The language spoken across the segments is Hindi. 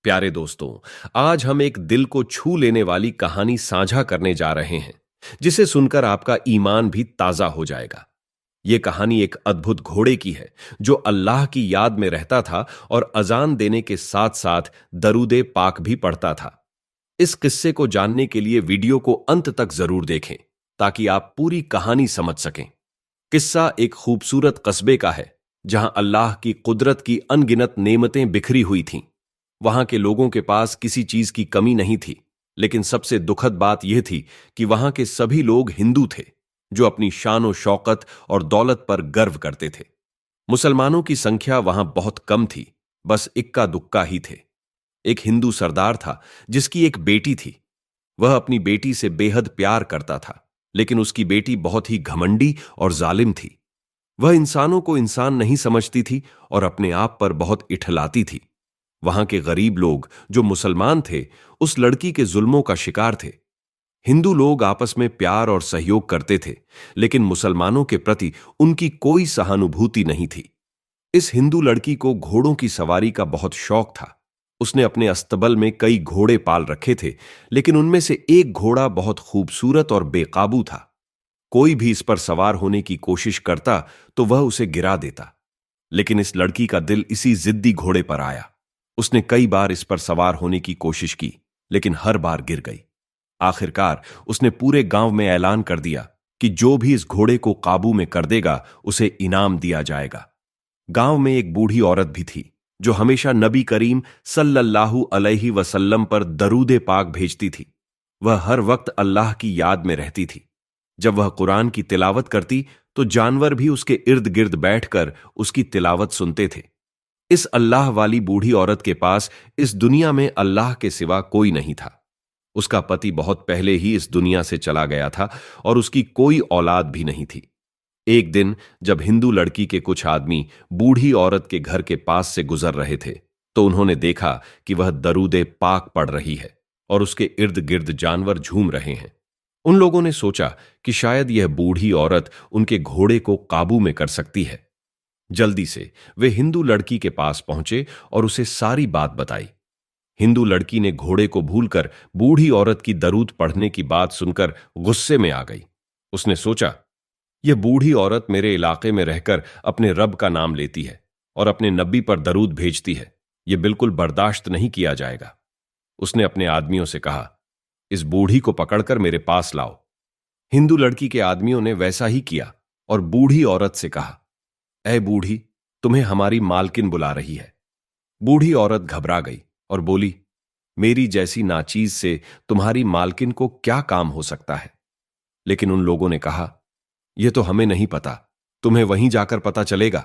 प्यारे दोस्तों, आज हम एक दिल को छू लेने वाली कहानी साझा करने जा रहे हैं, जिसे सुनकर आपका ईमान भी ताजा हो जाएगा। यह कहानी एक अद्भुत घोड़े की है, जो अल्लाह की याद में रहता था और अजान देने के साथ साथ दरूदे पाक भी पढ़ता था। इस किस्से को जानने के लिए वीडियो को अंत तक जरूर देखें, ताकि आप पूरी कहानी समझ सकें। किस्सा एक खूबसूरत कस्बे का है, जहां अल्लाह की कुदरत की अनगिनत नेमतें बिखरी हुई थीं। वहां के लोगों के पास किसी चीज की कमी नहीं थी, लेकिन सबसे दुखद बात यह थी कि वहां के सभी लोग हिंदू थे, जो अपनी शान और शौकत और दौलत पर गर्व करते थे। मुसलमानों की संख्या वहां बहुत कम थी, बस इक्का दुक्का ही थे। एक हिंदू सरदार था, जिसकी एक बेटी थी। वह अपनी बेटी से बेहद प्यार करता था, लेकिन उसकी बेटी बहुत ही घमंडी और जालिम थी। वह इंसानों को इंसान नहीं समझती थी और अपने आप पर बहुत इठलाती थी। वहां के गरीब लोग, जो मुसलमान थे, उस लड़की के जुल्मों का शिकार थे। हिंदू लोग आपस में प्यार और सहयोग करते थे, लेकिन मुसलमानों के प्रति उनकी कोई सहानुभूति नहीं थी। इस हिंदू लड़की को घोड़ों की सवारी का बहुत शौक था। उसने अपने अस्तबल में कई घोड़े पाल रखे थे, लेकिन उनमें से एक घोड़ा बहुत खूबसूरत और बेकाबू था। कोई भी इस पर सवार होने की कोशिश करता तो वह उसे गिरा देता। लेकिन इस लड़की का दिल इसी जिद्दी घोड़े पर आया। उसने कई बार इस पर सवार होने की कोशिश की, लेकिन हर बार गिर गई। आखिरकार उसने पूरे गांव में ऐलान कर दिया कि जो भी इस घोड़े को काबू में कर देगा, उसे इनाम दिया जाएगा। गांव में एक बूढ़ी औरत भी थी, जो हमेशा नबी करीम सल्लल्लाहु अलैहि वसल्लम पर दरूदे पाक भेजती थी। वह हर वक्त अल्लाह की याद में रहती थी। जब वह कुरान की तिलावत करती, तो जानवर भी उसके इर्द गिर्द बैठकर उसकी तिलावत सुनते थे। इस अल्लाह वाली बूढ़ी औरत के पास इस दुनिया में अल्लाह के सिवा कोई नहीं था। उसका पति बहुत पहले ही इस दुनिया से चला गया था और उसकी कोई औलाद भी नहीं थी। एक दिन जब हिंदू लड़की के कुछ आदमी बूढ़ी औरत के घर के पास से गुजर रहे थे, तो उन्होंने देखा कि वह दरूदे पाक पढ़ रही है और उसके इर्द गिर्द जानवर झूम रहे हैं। उन लोगों ने सोचा कि शायद यह बूढ़ी औरत उनके घोड़े को काबू में कर सकती है। जल्दी से वे हिंदू लड़की के पास पहुंचे और उसे सारी बात बताई। हिंदू लड़की ने घोड़े को भूलकर बूढ़ी औरत की दरूद पढ़ने की बात सुनकर गुस्से में आ गई। उसने सोचा, यह बूढ़ी औरत मेरे इलाके में रहकर अपने रब का नाम लेती है और अपने नबी पर दरूद भेजती है। यह बिल्कुल बर्दाश्त नहीं किया जाएगा। उसने अपने आदमियों से कहा, इस बूढ़ी को पकड़कर मेरे पास लाओ। हिंदू लड़की के आदमियों ने वैसा ही किया और बूढ़ी औरत से कहा, ऐ बूढ़ी, तुम्हें हमारी मालकिन बुला रही है। बूढ़ी औरत घबरा गई और बोली, मेरी जैसी नाचीज से तुम्हारी मालकिन को क्या काम हो सकता है? लेकिन उन लोगों ने कहा, यह तो हमें नहीं पता, तुम्हें वहीं जाकर पता चलेगा।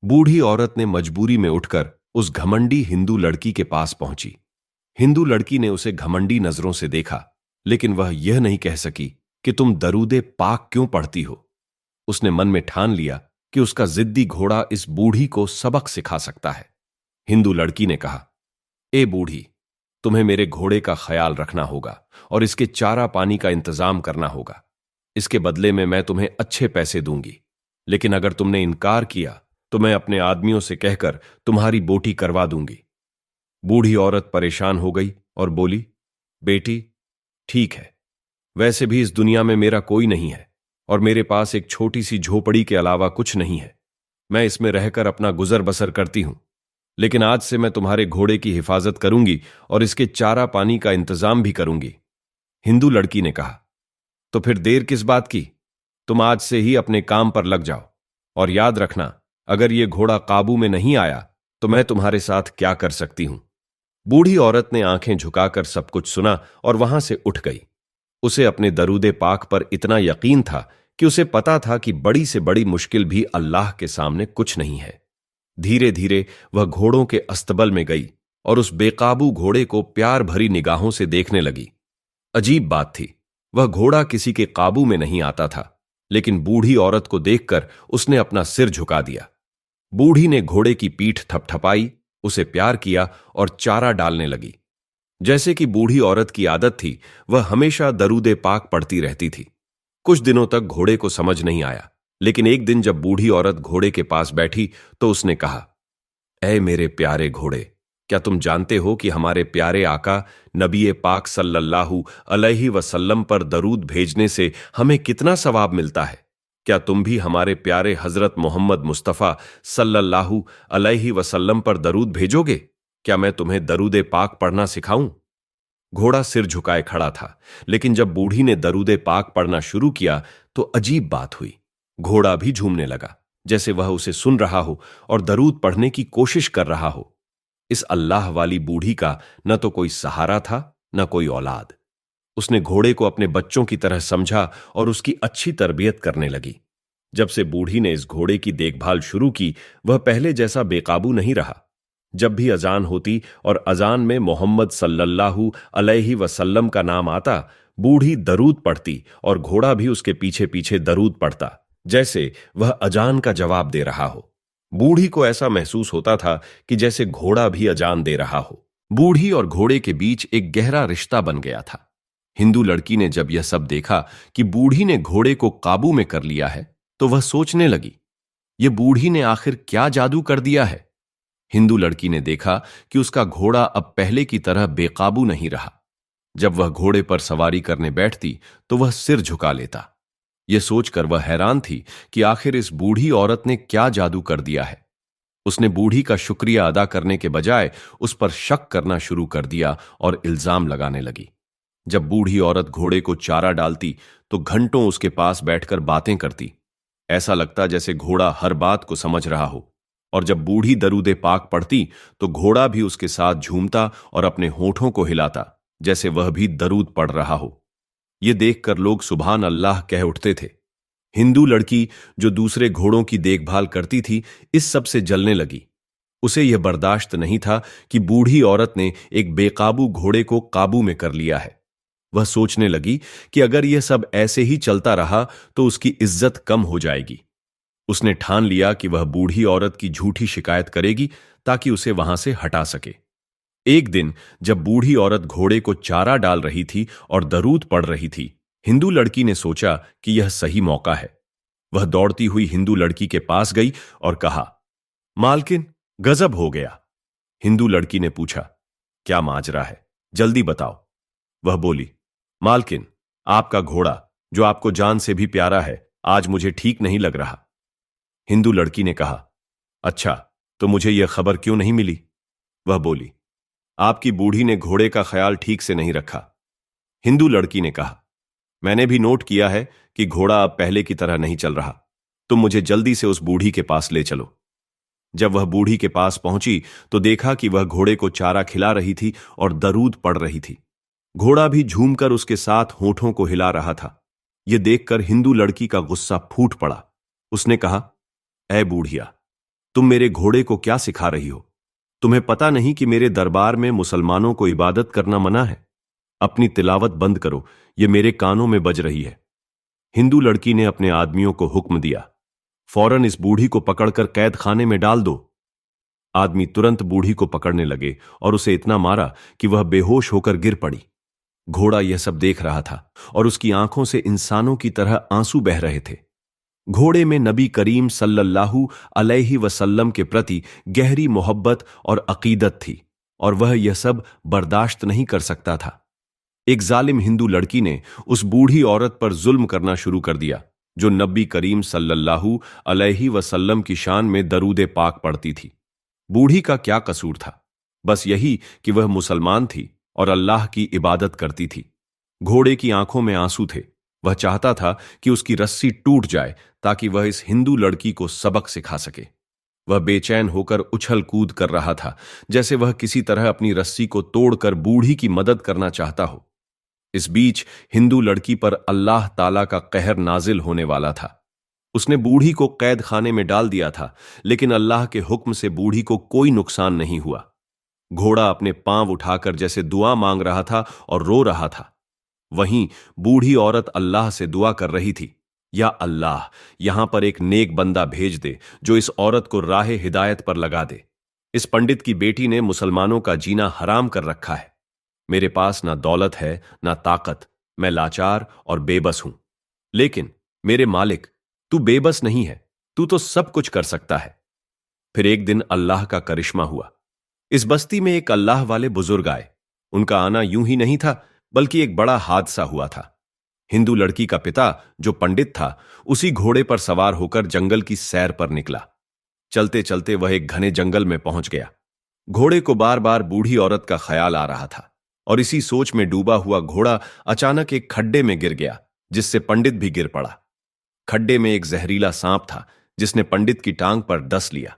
बूढ़ी औरत ने मजबूरी में उठकर उस घमंडी हिंदू लड़की के पास पहुंची। हिंदू लड़की ने उसे घमंडी नजरों से देखा, लेकिन वह यह नहीं कह सकी कि तुम दरूदे पाक क्यों पढ़ती हो। उसने मन में ठान लिया कि उसका जिद्दी घोड़ा इस बूढ़ी को सबक सिखा सकता है। हिंदू लड़की ने कहा, ए बूढ़ी, तुम्हें मेरे घोड़े का ख्याल रखना होगा और इसके चारा पानी का इंतजाम करना होगा। इसके बदले में मैं तुम्हें अच्छे पैसे दूंगी, लेकिन अगर तुमने इनकार किया तो मैं अपने आदमियों से कहकर तुम्हारी बोटी करवा दूंगी। बूढ़ी औरत परेशान हो गई और बोली, बेटी, ठीक है, वैसे भी इस दुनिया में मेरा कोई नहीं है और मेरे पास एक छोटी सी झोपड़ी के अलावा कुछ नहीं है। मैं इसमें रहकर अपना गुजर बसर करती हूं, लेकिन आज से मैं तुम्हारे घोड़े की हिफाजत करूंगी और इसके चारा पानी का इंतजाम भी करूंगी। हिंदू लड़की ने कहा, तो फिर देर किस बात की? तुम आज से ही अपने काम पर लग जाओ और याद रखना, अगर यह घोड़ा काबू में नहीं आया तो मैं तुम्हारे साथ क्या कर सकती हूं। बूढ़ी औरत ने आंखें झुकाकर सब कुछ सुना और वहां से उठ गई। उसे अपने दरूदे पाक पर इतना यकीन था कि उसे पता था कि बड़ी से बड़ी मुश्किल भी अल्लाह के सामने कुछ नहीं है। धीरे धीरे वह घोड़ों के अस्तबल में गई और उस बेकाबू घोड़े को प्यार भरी निगाहों से देखने लगी। अजीब बात थी, वह घोड़ा किसी के काबू में नहीं आता था, लेकिन बूढ़ी औरत को देखकर उसने अपना सिर झुका दिया। बूढ़ी ने घोड़े की पीठ थपथपाई, उसे प्यार किया और चारा डालने लगी। जैसे कि बूढ़ी औरत की आदत थी, वह हमेशा दरूदे पाक पढ़ती रहती थी। कुछ दिनों तक घोड़े को समझ नहीं आया, लेकिन एक दिन जब बूढ़ी औरत घोड़े के पास बैठी तो उसने कहा, ऐ मेरे प्यारे घोड़े, क्या तुम जानते हो कि हमारे प्यारे आका नबी पाक सल्लल्लाहु अलैहि वसल्लम पर दरूद भेजने से हमें कितना सवाब मिलता है? क्या तुम भी हमारे प्यारे हजरत मोहम्मद मुस्तफ़ा सल्लल्लाहु अलैहि वसल्लम पर दरूद भेजोगे? क्या मैं तुम्हें दरूद पाक पढ़ना सिखाऊं? घोड़ा सिर झुकाए खड़ा था, लेकिन जब बूढ़ी ने दरूद पाक पढ़ना शुरू किया तो अजीब बात हुई। घोड़ा भी झूमने लगा, जैसे वह उसे सुन रहा हो और दरूद पढ़ने की कोशिश कर रहा हो। इस अल्लाह वाली बूढ़ी का न तो कोई सहारा था, न कोई औलाद। उसने घोड़े को अपने बच्चों की तरह समझा और उसकी अच्छी तरबियत करने लगी। जब से बूढ़ी ने इस घोड़े की देखभाल शुरू की, वह पहले जैसा बेकाबू नहीं रहा। जब भी अजान होती और अजान में मोहम्मद सल्लल्लाहु अलैहि वसल्लम का नाम आता, बूढ़ी दरूद पढ़ती और घोड़ा भी उसके पीछे पीछे दरूद पढ़ता, जैसे वह अजान का जवाब दे रहा हो। बूढ़ी को ऐसा महसूस होता था कि जैसे घोड़ा भी अजान दे रहा हो। बूढ़ी और घोड़े के बीच एक गहरा रिश्ता बन गया था। हिंदू लड़की ने जब यह सब देखा कि बूढ़ी ने घोड़े को काबू में कर लिया है, तो वह सोचने लगी, यह बूढ़ी ने आखिर क्या जादू कर दिया है। हिंदू लड़की ने देखा कि उसका घोड़ा अब पहले की तरह बेकाबू नहीं रहा। जब वह घोड़े पर सवारी करने बैठती तो वह सिर झुका लेता। यह सोचकर वह हैरान थी कि आखिर इस बूढ़ी औरत ने क्या जादू कर दिया है। उसने बूढ़ी का शुक्रिया अदा करने के बजाय उस पर शक करना शुरू कर दिया और इल्जाम लगाने लगी। जब बूढ़ी औरत घोड़े को चारा डालती तो घंटों उसके पास बैठकर बातें करती। ऐसा लगता जैसे घोड़ा हर बात को समझ रहा हो। और जब बूढ़ी दरूदे पाक पढ़ती तो घोड़ा भी उसके साथ झूमता और अपने होठों को हिलाता, जैसे वह भी दरूद पढ़ रहा हो। ये देखकर लोग सुभान अल्लाह कह उठते थे। हिंदू लड़की जो दूसरे घोड़ों की देखभाल करती थी, इस सब से जलने लगी। उसे यह बर्दाश्त नहीं था कि बूढ़ी औरत ने एक बेकाबू घोड़े को काबू में कर लिया है। वह सोचने लगी कि अगर यह सब ऐसे ही चलता रहा तो उसकी इज्जत कम हो जाएगी। उसने ठान लिया कि वह बूढ़ी औरत की झूठी शिकायत करेगी ताकि उसे वहां से हटा सके। एक दिन जब बूढ़ी औरत घोड़े को चारा डाल रही थी और दरूद पढ़ रही थी, हिंदू लड़की ने सोचा कि यह सही मौका है। वह दौड़ती हुई हिंदू लड़की के पास गई और कहा, मालकिन, गजब हो गया। हिंदू लड़की ने पूछा, क्या माजरा है, जल्दी बताओ। वह बोली, मालकिन, आपका घोड़ा जो आपको जान से भी प्यारा है, आज मुझे ठीक नहीं लग रहा। हिंदू लड़की ने कहा, अच्छा, तो मुझे यह खबर क्यों नहीं मिली? वह बोली, आपकी बूढ़ी ने घोड़े का ख्याल ठीक से नहीं रखा। हिंदू लड़की ने कहा, मैंने भी नोट किया है कि घोड़ा अब पहले की तरह नहीं चल रहा। तुम मुझे जल्दी से उस बूढ़ी के पास ले चलो। जब वह बूढ़ी के पास पहुंची तो देखा कि वह घोड़े को चारा खिला रही थी और दरूद पढ़ रही थी। घोड़ा भी झूमकर उसके साथ होठों को हिला रहा था। यह देखकर हिंदू लड़की का गुस्सा फूट पड़ा। उसने कहा, ऐ बूढ़िया, तुम मेरे घोड़े को क्या सिखा रही हो? तुम्हें पता नहीं कि मेरे दरबार में मुसलमानों को इबादत करना मना है? अपनी तिलावत बंद करो, यह मेरे कानों में बज रही है। हिंदू लड़की ने अपने आदमियों को हुक्म दिया, फौरन इस बूढ़ी को पकड़कर कैद खाने में डाल दो। आदमी तुरंत बूढ़ी को पकड़ने लगे और उसे इतना मारा कि वह बेहोश होकर गिर पड़ी। घोड़ा यह सब देख रहा था और उसकी आंखों से इंसानों की तरह आंसू बह रहे थे। घोड़े में नबी करीम सल्लल्लाहु अलैहि वसल्लम के प्रति गहरी मोहब्बत और अकीदत थी और वह यह सब बर्दाश्त नहीं कर सकता था। एक जालिम हिंदू लड़की ने उस बूढ़ी औरत पर जुल्म करना शुरू कर दिया जो नबी करीम सल्लल्लाहु अलैहि वसल्लम की शान में दरूद पाक पढ़ती थी। बूढ़ी का क्या कसूर था? बस यही कि वह मुसलमान थी और अल्लाह की इबादत करती थी। घोड़े की आंखों में आंसू थे। वह चाहता था कि उसकी रस्सी टूट जाए ताकि वह इस हिंदू लड़की को सबक सिखा सके। वह बेचैन होकर उछल कूद कर रहा था, जैसे वह किसी तरह अपनी रस्सी को तोड़कर बूढ़ी की मदद करना चाहता हो। इस बीच हिंदू लड़की पर अल्लाह ताला का कहर नाजिल होने वाला था। उसने बूढ़ी को कैद खाने में डाल दिया था, लेकिन अल्लाह के हुक्म से बूढ़ी को कोई नुकसान नहीं हुआ। घोड़ा अपने पांव उठाकर जैसे दुआ मांग रहा था और रो रहा था। वहीं बूढ़ी औरत अल्लाह से दुआ कर रही थी, या अल्लाह, यहां पर एक नेक बंदा भेज दे जो इस औरत को राह हिदायत पर लगा दे। इस पंडित की बेटी ने मुसलमानों का जीना हराम कर रखा है। मेरे पास ना दौलत है ना ताकत, मैं लाचार और बेबस हूं। लेकिन मेरे मालिक, तू बेबस नहीं है, तू तो सब कुछ कर सकता है। फिर एक दिन अल्लाह का करिश्मा हुआ। इस बस्ती में एक अल्लाह वाले बुजुर्ग आए। उनका आना यूं ही नहीं था, बल्कि एक बड़ा हादसा हुआ था। हिंदू लड़की का पिता, जो पंडित था, उसी घोड़े पर सवार होकर जंगल की सैर पर निकला। चलते चलते वह एक घने जंगल में पहुंच गया। घोड़े को बार बार बूढ़ी औरत का ख्याल आ रहा था, और इसी सोच में डूबा हुआ घोड़ा अचानक एक खड्डे में गिर गया, जिससे पंडित भी गिर पड़ा। खड्डे में एक जहरीला सांप था, जिसने पंडित की टांग पर डस लिया।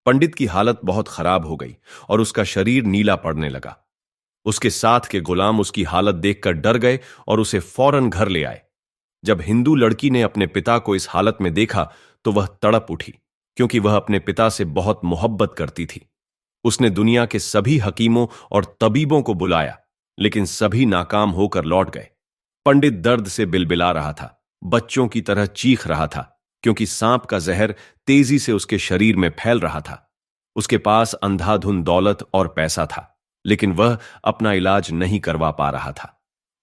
पंडित की हालत बहुत खराब हो गई और उसका शरीर नीला पड़ने लगा। उसके साथ के गुलाम उसकी हालत देखकर डर गए और उसे फौरन घर ले आए। जब हिंदू लड़की ने अपने पिता को इस हालत में देखा तो वह तड़प उठी, क्योंकि वह अपने पिता से बहुत मोहब्बत करती थी। उसने दुनिया के सभी हकीमों और तबीबों को बुलाया, लेकिन सभी नाकाम होकर लौट गए। पंडित दर्द से बिलबिला रहा था, बच्चों की तरह चीख रहा था, क्योंकि सांप का जहर तेजी से उसके शरीर में फैल रहा था। उसके पास अंधाधुंध दौलत और पैसा था, लेकिन वह अपना इलाज नहीं करवा पा रहा था।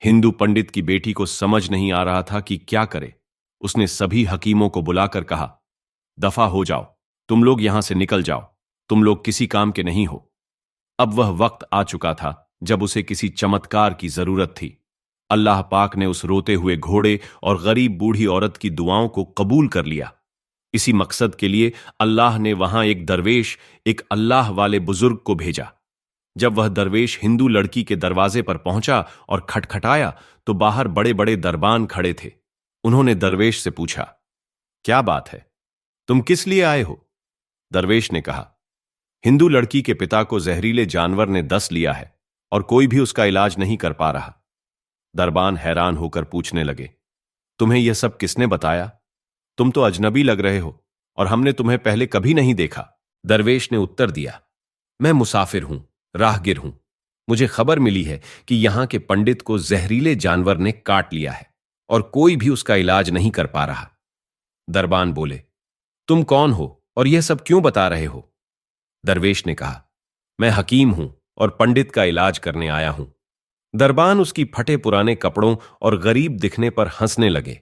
हिंदू पंडित की बेटी को समझ नहीं आ रहा था कि क्या करे। उसने सभी हकीमों को बुलाकर कहा, दफा हो जाओ, तुम लोग यहां से निकल जाओ, तुम लोग किसी काम के नहीं हो। अब वह वक्त आ चुका था जब उसे किसी चमत्कार की जरूरत थी। अल्लाह पाक ने उस रोते हुए घोड़े और गरीब बूढ़ी औरत की दुआओं को कबूल कर लिया। इसी मकसद के लिए अल्लाह ने वहां एक दरवेश, एक अल्लाह वाले बुजुर्ग को भेजा। जब वह दरवेश हिंदू लड़की के दरवाजे पर पहुंचा और खटखटाया, तो बाहर बड़े बड़े दरबान खड़े थे। उन्होंने दरवेश से पूछा, क्या बात है, तुम किस लिए आए हो? दरवेश ने कहा, हिंदू लड़की के पिता को जहरीले जानवर ने डस लिया है और कोई भी उसका इलाज नहीं कर पा रहा। दरबान हैरान होकर पूछने लगे, तुम्हें यह सब किसने बताया? तुम तो अजनबी लग रहे हो और हमने तुम्हें पहले कभी नहीं देखा। दरवेश ने उत्तर दिया, मैं मुसाफिर हूं, राहगीर हूं। मुझे खबर मिली है कि यहां के पंडित को जहरीले जानवर ने काट लिया है और कोई भी उसका इलाज नहीं कर पा रहा। दरबान बोले, तुम कौन हो और यह सब क्यों बता रहे हो? दरवेश ने कहा, मैं हकीम हूं और पंडित का इलाज करने आया हूं। दरबान उसकी फटे पुराने कपड़ों और गरीब दिखने पर हंसने लगे।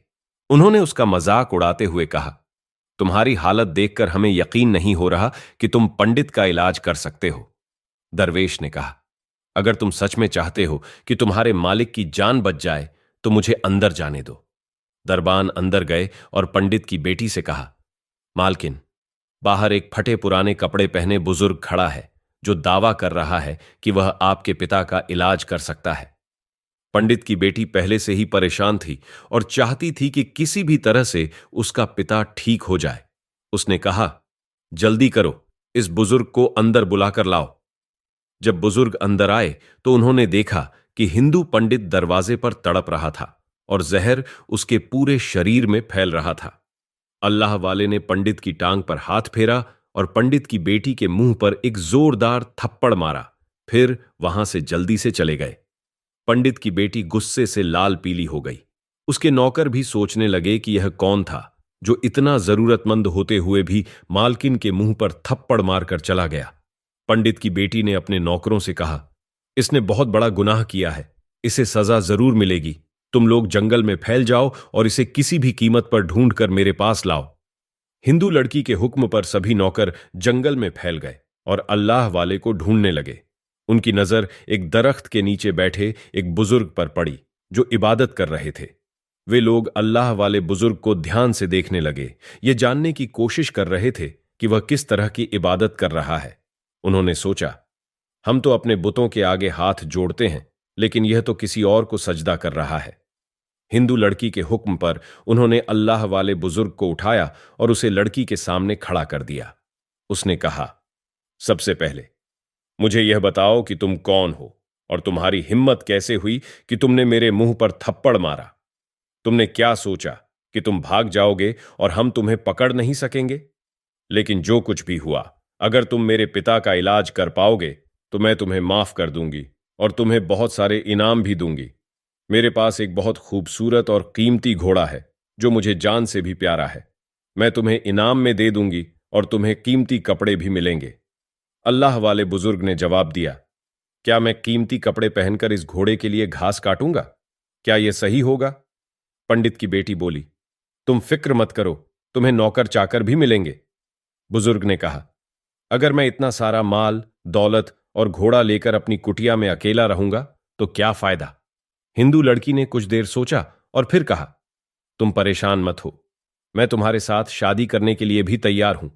उन्होंने उसका मजाक उड़ाते हुए कहा, तुम्हारी हालत देखकर हमें यकीन नहीं हो रहा कि तुम पंडित का इलाज कर सकते हो। दरवेश ने कहा, अगर तुम सच में चाहते हो कि तुम्हारे मालिक की जान बच जाए तो मुझे अंदर जाने दो। दरबान अंदर गए और पंडित की बेटी से कहा, मालकिन, बाहर एक फटे पुराने कपड़े पहने बुजुर्ग खड़ा है, जो दावा कर रहा है कि वह आपके पिता का इलाज कर सकता है। पंडित की बेटी पहले से ही परेशान थी और चाहती थी कि किसी भी तरह से उसका पिता ठीक हो जाए। उसने कहा, जल्दी करो, इस बुजुर्ग को अंदर बुलाकर लाओ। जब बुजुर्ग अंदर आए तो उन्होंने देखा कि हिंदू पंडित दरवाजे पर तड़प रहा था और जहर उसके पूरे शरीर में फैल रहा था। अल्लाह वाले ने पंडित की टांग पर हाथ फेरा और पंडित की बेटी के मुंह पर एक जोरदार थप्पड़ मारा। फिर वहां से जल्दी से चले गए। पंडित की बेटी गुस्से से लाल पीली हो गई। उसके नौकर भी सोचने लगे कि यह कौन था जो इतना जरूरतमंद होते हुए भी मालकिन के मुंह पर थप्पड़ मारकर चला गया। पंडित की बेटी ने अपने नौकरों से कहा, इसने बहुत बड़ा गुनाह किया है, इसे सजा जरूर मिलेगी। तुम लोग जंगल में फैल जाओ और इसे किसी भी कीमत पर ढूंढकर मेरे पास लाओ। हिंदू लड़की के हुक्म पर सभी नौकर जंगल में फैल गए और अल्लाह वाले को ढूंढने लगे। उनकी नजर एक दरख्त के नीचे बैठे एक बुजुर्ग पर पड़ी, जो इबादत कर रहे थे। वे लोग अल्लाह वाले बुजुर्ग को ध्यान से देखने लगे, ये जानने की कोशिश कर रहे थे कि वह किस तरह की इबादत कर रहा है। उन्होंने सोचा, हम तो अपने बुतों के आगे हाथ जोड़ते हैं, लेकिन यह तो किसी और को सजदा कर रहा है। हिंदू लड़की के हुक्म पर उन्होंने अल्लाह वाले बुजुर्ग को उठाया और उसे लड़की के सामने खड़ा कर दिया। उसने कहा, सबसे पहले मुझे यह बताओ कि तुम कौन हो और तुम्हारी हिम्मत कैसे हुई कि तुमने मेरे मुंह पर थप्पड़ मारा। तुमने क्या सोचा कि तुम भाग जाओगे और हम तुम्हें पकड़ नहीं सकेंगे? लेकिन जो कुछ भी हुआ, अगर तुम मेरे पिता का इलाज कर पाओगे तो मैं तुम्हें माफ कर दूंगी और तुम्हें बहुत सारे इनाम भी दूंगी। मेरे पास एक बहुत खूबसूरत और कीमती घोड़ा है जो मुझे जान से भी प्यारा है। मैं तुम्हें इनाम में दे दूंगी और तुम्हें कीमती कपड़े भी मिलेंगे। अल्लाह वाले बुजुर्ग ने जवाब दिया, क्या मैं कीमती कपड़े पहनकर इस घोड़े के लिए घास काटूंगा? क्या यह सही होगा? पंडित की बेटी बोली, तुम फिक्र मत करो, तुम्हें नौकर चाकर भी मिलेंगे। बुजुर्ग ने कहा, अगर मैं इतना सारा माल, दौलत और घोड़ा लेकर अपनी कुटिया में अकेला रहूंगा तो क्या फायदा। हिंदू लड़की ने कुछ देर सोचा और फिर कहा, तुम परेशान मत हो, मैं तुम्हारे साथ शादी करने के लिए भी तैयार हूं।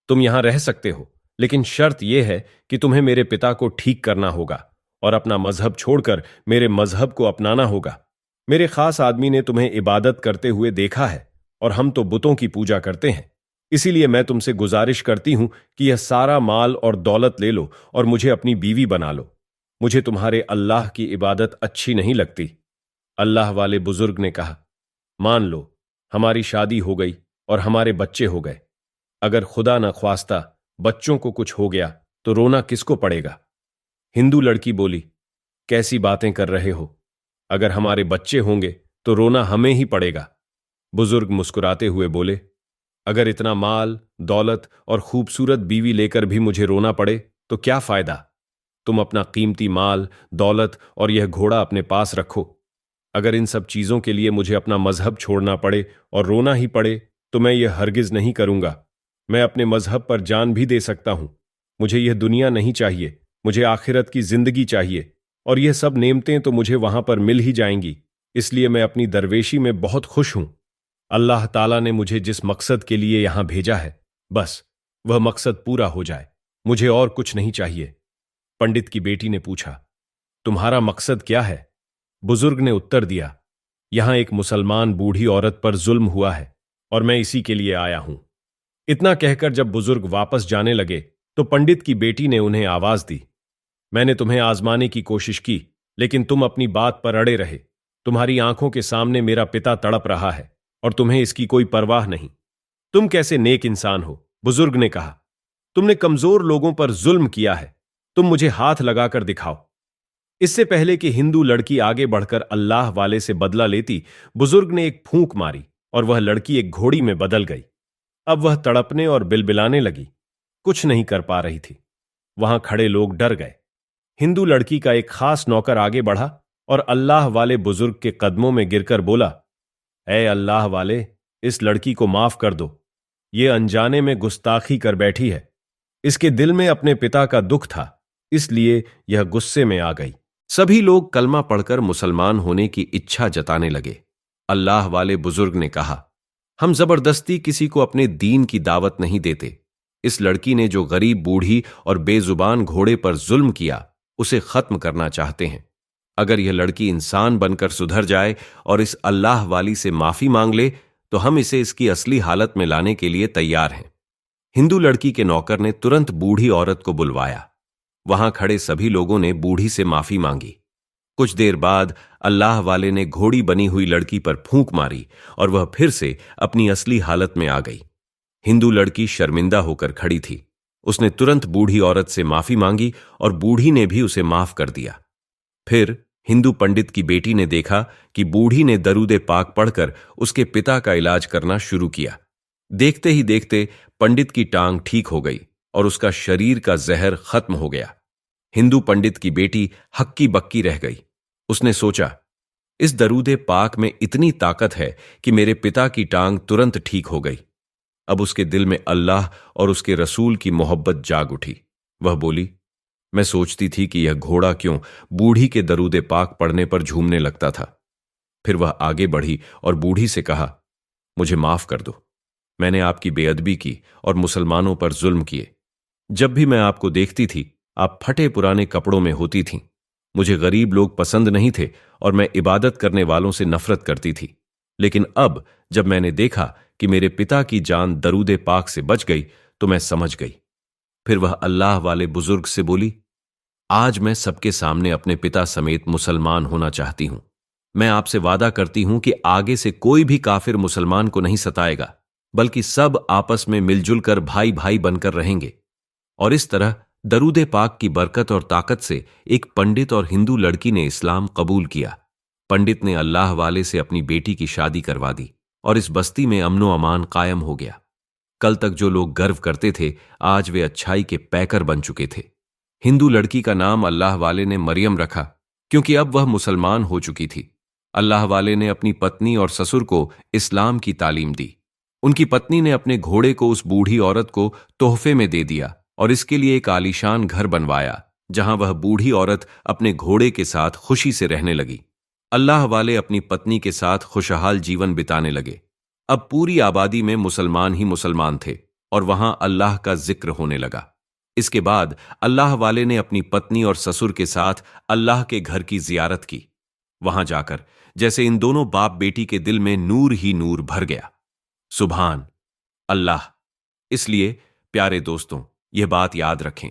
तुम यहां रह सकते हो, लेकिन शर्त यह है कि तुम्हें मेरे पिता को ठीक करना होगा और अपना मजहब छोड़कर मेरे मजहब को अपनाना होगा। मेरे खास आदमी ने तुम्हें इबादत करते हुए देखा है और हम तो बुतों की पूजा करते हैं। इसीलिए मैं तुमसे गुजारिश करती हूं कि यह सारा माल और दौलत ले लो और मुझे अपनी बीवी बना लो। मुझे तुम्हारे अल्लाह की इबादत अच्छी नहीं लगती। अल्लाह वाले बुजुर्ग ने कहा, मान लो हमारी शादी हो गई और हमारे बच्चे हो गए। अगर खुदा न ख्वास्ता बच्चों को कुछ हो गया तो रोना किसको पड़ेगा। हिंदू लड़की बोली, कैसी बातें कर रहे हो, अगर हमारे बच्चे होंगे तो रोना हमें ही पड़ेगा। बुजुर्ग मुस्कुराते हुए बोले, अगर इतना माल दौलत और खूबसूरत बीवी लेकर भी मुझे रोना पड़े तो क्या फायदा। तुम अपना कीमती माल दौलत और यह घोड़ा अपने पास रखो। अगर इन सब चीजों के लिए मुझे अपना मजहब छोड़ना पड़े और रोना ही पड़े तो मैं यह हरगिज नहीं करूंगा। मैं अपने मजहब पर जान भी दे सकता हूं। मुझे यह दुनिया नहीं चाहिए, मुझे आखिरत की जिंदगी चाहिए, और यह सब नेमतें तो मुझे वहां पर मिल ही जाएंगी। इसलिए मैं अपनी दरवेशी में बहुत खुश हूं। अल्लाह ताला ने मुझे जिस मकसद के लिए यहां भेजा है, बस वह मकसद पूरा हो जाए, मुझे और कुछ नहीं चाहिए। पंडित की बेटी ने पूछा, तुम्हारा मकसद क्या है। बुजुर्ग ने उत्तर दिया, यहां एक मुसलमान बूढ़ी औरत पर जुल्म हुआ है और मैं इसी के लिए आया हूं। इतना कहकर जब बुजुर्ग वापस जाने लगे तो पंडित की बेटी ने उन्हें आवाज दी, मैंने तुम्हें आजमाने की कोशिश की, लेकिन तुम अपनी बात पर अड़े रहे। तुम्हारी आंखों के सामने मेरा पिता तड़प रहा है और तुम्हें इसकी कोई परवाह नहीं। तुम कैसे नेक इंसान हो। बुजुर्ग ने कहा, तुमने कमजोर लोगों पर जुल्म किया है, तुम मुझे हाथ लगाकर दिखाओ। इससे पहले कि हिंदू लड़की आगे बढ़कर अल्लाह वाले से बदला लेती, बुजुर्ग ने एक फूंक मारी और वह लड़की एक घोड़ी में बदल गई। अब वह तड़पने और बिलबिलाने लगी, कुछ नहीं कर पा रही थी। वहां खड़े लोग डर गए। हिंदू लड़की का एक खास नौकर आगे बढ़ा और अल्लाह वाले बुजुर्ग के कदमों में गिरकर बोला, ऐ अल्लाह वाले, इस लड़की को माफ कर दो। ये अनजाने में गुस्ताखी कर बैठी है। इसके दिल में अपने पिता का दुख था, इसलिए यह गुस्से में आ गई। सभी लोग कलमा पढ़कर मुसलमान होने की इच्छा जताने लगे। अल्लाह वाले बुजुर्ग ने कहा, हम जबरदस्ती किसी को अपने दीन की दावत नहीं देते। इस लड़की ने जो गरीब बूढ़ी और बेजुबान घोड़े पर जुल्म किया, उसे खत्म करना चाहते हैं। अगर यह लड़की इंसान बनकर सुधर जाए और इस अल्लाह वाली से माफी मांग ले तो हम इसे इसकी असली हालत में लाने के लिए तैयार हैं। हिंदू लड़की के नौकर ने तुरंत बूढ़ी औरत को बुलवाया। वहां खड़े सभी लोगों ने बूढ़ी से माफी मांगी। कुछ देर बाद अल्लाह वाले ने घोड़ी बनी हुई लड़की पर फूंक मारी और वह फिर से अपनी असली हालत में आ गई। हिंदू लड़की शर्मिंदा होकर खड़ी थी। उसने तुरंत बूढ़ी औरत से माफी मांगी और बूढ़ी ने भी उसे माफ कर दिया। फिर हिंदू पंडित की बेटी ने देखा कि बूढ़ी ने दरूदे पाक पढ़कर उसके पिता का इलाज करना शुरू किया। देखते ही देखते पंडित की टांग ठीक हो गई और उसका शरीर का जहर खत्म हो गया। हिंदू पंडित की बेटी हक्की बक्की रह गई। उसने सोचा, इस दरूदे पाक में इतनी ताकत है कि मेरे पिता की टांग तुरंत ठीक हो गई। अब उसके दिल में अल्लाह और उसके रसूल की मोहब्बत जाग उठी। वह बोली, मैं सोचती थी कि यह घोड़ा क्यों बूढ़ी के दरूदे पाक पढ़ने पर झूमने लगता था। फिर वह आगे बढ़ी और बूढ़ी से कहा, मुझे माफ कर दो, मैंने आपकी बेअदबी की और मुसलमानों पर जुल्म किए। जब भी मैं आपको देखती थी, आप फटे पुराने कपड़ों में होती थीं। मुझे गरीब लोग पसंद नहीं थे और मैं इबादत करने वालों से नफरत करती थी। लेकिन अब जब मैंने देखा कि मेरे पिता की जान दरूदे पाक से बच गई तो मैं समझ गई। फिर वह अल्लाह वाले बुजुर्ग से बोली, आज मैं सबके सामने अपने पिता समेत मुसलमान होना चाहती हूं। मैं आपसे वादा करती हूं कि आगे से कोई भी काफिर मुसलमान को नहीं सताएगा, बल्कि सब आपस में मिलजुल कर भाई भाई बनकर रहेंगे। और इस तरह दरूदे पाक की बरकत और ताकत से एक पंडित और हिंदू लड़की ने इस्लाम कबूल किया। पंडित ने अल्लाह वाले से अपनी बेटी की शादी करवा दी और इस बस्ती में अमनो अमान कायम हो गया। कल तक जो लोग गर्व करते थे, आज वे अच्छाई के पैकर बन चुके थे। हिंदू लड़की का नाम अल्लाह वाले ने मरियम रखा, क्योंकि अब वह मुसलमान हो चुकी थी। अल्लाह वाले ने अपनी पत्नी और ससुर को इस्लाम की तालीम दी। उनकी पत्नी ने अपने घोड़े को उस बूढ़ी औरत को तोहफे में दे दिया और इसके लिए एक आलीशान घर बनवाया जहां वह बूढ़ी औरत अपने घोड़े के साथ खुशी से रहने लगी। अल्लाह वाले अपनी पत्नी के साथ खुशहाल जीवन बिताने लगे। अब पूरी आबादी में मुसलमान ही मुसलमान थे और वहां अल्लाह का जिक्र होने लगा। इसके बाद अल्लाह वाले ने अपनी पत्नी और ससुर के साथ अल्लाह के घर की जियारत की। वहां जाकर जैसे इन दोनों बाप बेटी के दिल में नूर ही नूर भर गया। सुभान अल्लाह। इसलिए प्यारे दोस्तों, यह बात याद रखें,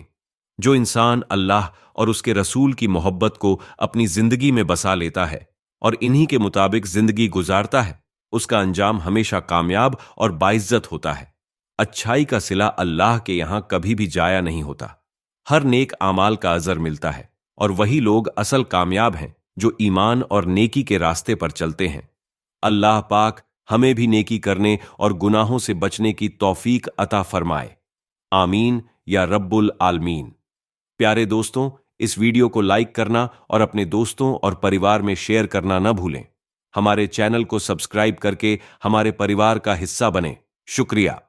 जो इंसान अल्लाह और उसके रसूल की मोहब्बत को अपनी जिंदगी में बसा लेता है और इन्हीं के मुताबिक जिंदगी गुजारता है, उसका अंजाम हमेशा कामयाब और बाइज्जत होता है। अच्छाई का सिला अल्लाह के यहां कभी भी जाया नहीं होता। हर नेक आमाल का अजर मिलता है और वही लोग असल कामयाब हैं जो ईमान और नेकी के रास्ते पर चलते हैं। अल्लाह पाक हमें भी नेकी करने और गुनाहों से बचने की तौफीक अता फरमाए। आमीन या रब्बुल आलमीन। प्यारे दोस्तों, इस वीडियो को लाइक करना और अपने दोस्तों और परिवार में शेयर करना न भूलें। हमारे चैनल को सब्सक्राइब करके हमारे परिवार का हिस्सा बने। शुक्रिया।